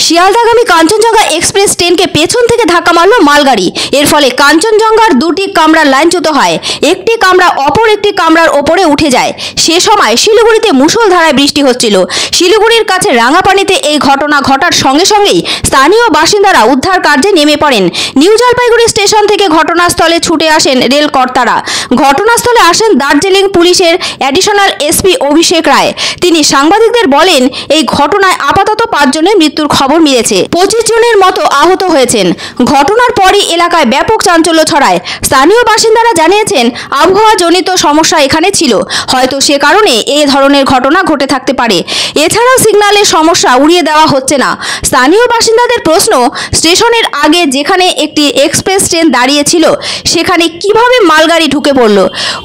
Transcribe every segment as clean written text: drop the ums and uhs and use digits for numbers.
শিয়ালদাগামী Kanchenjunga express ট্রেনকে পেছন থেকে ধাক্কা মারল মালগাড়ি। এর ফলে কাঞ্চনজঙ্ঘার দুটি কামরা লাইনচ্যুত হয়। একটি কামরা অপর একটি কামরার ওপরে উঠে যায়। সে সময় শিলিগুড়িতে মুষলধারায় বৃষ্টি হচ্ছিল। শিলিগুড়ির কাছে রাঙাপানিতে এই ঘটনা ঘটার সঙ্গে সঙ্গেই স্থানীয় বাসিন্দারা উদ্ধার কার্যে নেমে পড়েন। নিউ জলপাইগুড়ি স্টেশন থেকে ঘটনাস্থলে ছুটে আসেন রেল কর্তারা। ঘটনাস্থলে আসেন দার্জিলিং পুলিশের অ্যাডিশনাল এসপি অভিষেক রায়। তিনি সাংবাদিকদের বলেন, এই ঘটনায় আপাতত 5 জনের মৃত্যুর খবর মিলেছে, 25 জনের মতো আহত হয়েছেন। ঘটনার পরই এলাকায় ব্যাপক চাঞ্চল্য ছড়ায়। স্থানীয় বাসিন্দারা জানিয়েছেন, আবহাওয়াজনিত সমস্যা এখানে ছিল, হয়তো সে কারণে এই ধরনের ঘটনা ঘটে থাকতে পারে। এছাড়াও সিগন্যালের সমস্যা উড়িয়ে দেওয়া হচ্ছে না। স্থানীয় বাসিন্দাদের প্রশ্ন, স্টেশনের আগে যেখানে একটি এক্সপ্রেস ট্রেন দাঁড়িয়ে ছিল সেখানে কিভাবে মালগাড়ি ঢুকে পড়ল?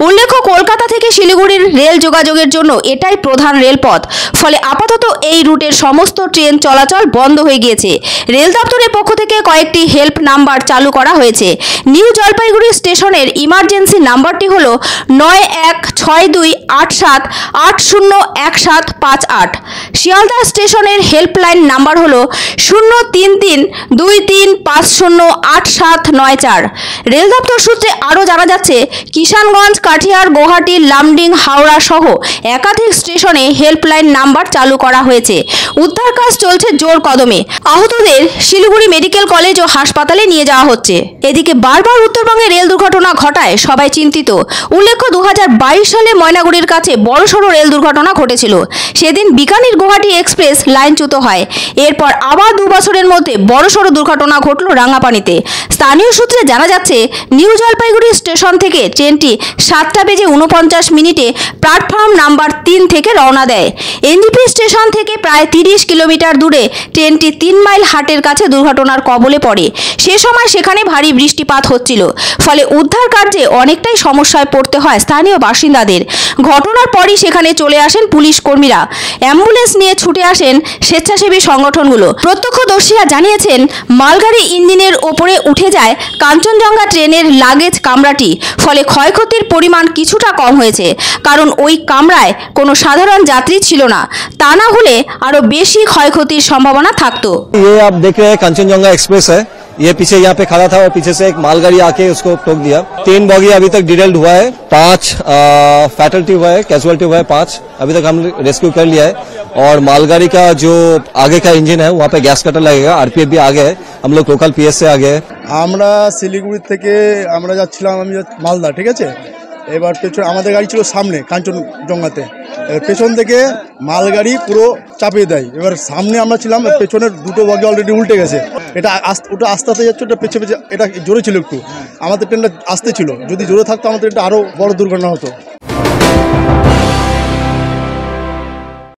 উল্লেখ্য, কলকাতা থেকে শিলিগুড়ির রেল যোগাযোগের জন্য এটাই প্রধান রেলপথ। ফলে আপাতত এই রুটের সমস্ত ট্রেন চলাচল বন্ধ হয়ে গিয়েছে। রেল দপ্তরের পক্ষ থেকে কয়েকটি হেল্প নাম্বার চালু করা হয়েছে। নিউ জলপাইগুড়ি স্টেশনের ইমার্জেন্সি নাম্বারটি হল 916287801758। শিয়ালদা স্টেশনের হেল্পলাইন নাম্বার হল 03323508794। রেল দপ্তর সূত্রে আরও জানা যাচ্ছে, কিষানগঞ্জ, কাঠিয়ার, গুয়াহাটি, লামডিং, হাওড়া সহ একাধিক স্টেশনে হেল্পলাইন নাম্বার চালু করা হয়েছে। উদ্ধার কাজ চলছে জোর কদমে। আহতদের শিলিগুড়ি মেডিকেল কলেজ ও হাসপাতালে নিয়ে যাওয়া হচ্ছে। এদিকে বারবার উত্তরবঙ্গে রেল দুর্ঘটনা ঘটায় সবাই চিন্তিত। উল্লেখ্য, 2022 সালে ময়নাগুড়ির কাছে বড়সড় রেল দুর্ঘটনা ঘটেছিল। সেদিন বিকানির গুয়াহাটি এক্সপ্রেস লাইনচ্যুত হয়। এরপর আবার 2 বছরের মধ্যে বড়সড় দুর্ঘটনা ঘটল রাঙাপানিতে। স্থানীয় সূত্রে জানা যাচ্ছে, নিউ জলপাইগুড়ি স্টেশন থেকে ট্রেনটি 7:49 প্ল্যাটফর্ম নাম্বার 3 থেকে রওনা দেয়। এনজিপি স্টেশন থেকে প্রায় 30 কিলোমিটার দূরে ট্রেনটি 3 মাইল হাটের কাছে দুর্ঘটনার কবলে পড়ে। সে সময় সেখানে ভারী বৃষ্টিপাত হচ্ছিল। ফলে উদ্ধার কার্যে অনেকটাই সমস্যায় পড়তে হয় স্থানীয় বাসিন্দাদের। ঘটনার পরই সেখানে চলে আসেন পুলিশ কর্মীরা। অ্যাম্বুলেন্স নিয়ে ছুটে আসেন স্বেচ্ছাসেবী সংগঠনগুলো। প্রত্যক্ষদর্শীরা জানিয়েছেন, মালগাড়ি ইঞ্জিনের ওপরে উঠে যায় কাঞ্চনজঙ্ঘা ট্রেনের লাগেজ কামরাটি। ফলে ক্ষয়ক্ষতির পরিমাণ কিছুটা কম হয়েছে, কারণ ওই কামরায় কোনো সাধারণ যাত্রী ছিল না। তা না হলে আরো বেশি ক্ষয়ক্ষতির সম্ভাবনা থাকতো। ये आप देख रहे हैं कांचनजंगा एक्सप्रेस है। ये पीछे यहाँ पे खड़ा था और पीछे से एक मालगाड़ी आके उसको ठोक दिया। 3 बॉगी अभी तक डिटेल्ड हुआ है, 5 फैटलिटी हुआ है, कैजुअलिटी हुआ है 5। अभी तक हम रेस्क्यू कर लिया है। और मालगाड़ी का जो आगे का इंजन है वहाँ पे गैस कटर लगेगा। आरपीएफ भी आ गए हैं, हम लोग लोकल पीएस से आ गए। আমরা শিলিগুড়ি থেকে আমরা যাচ্ছিলাম, আমি মালদা, ঠিক আছে। এবার পেছনে আমাদের গাড়ি ছিল সামনে কাঞ্চনজঙ্ঘাতে। এবার পেছন থেকে মালগাড়ি পুরো চাপিয়ে দেয়। এবার সামনে আমরা ছিলাম, পেছনের দুটো বগি অলরেডি উল্টে গেছে। ওটা আস্তে আস্তে যাচ্ছে, ওটা পেছে পেছে, এটা জোরে ছিল একটু। আমাদের ট্রেনটা আস্তে ছিল, যদি জোরে থাকতো আমাদের ট্রেনটা আরও বড় দুর্ঘটনা হতো।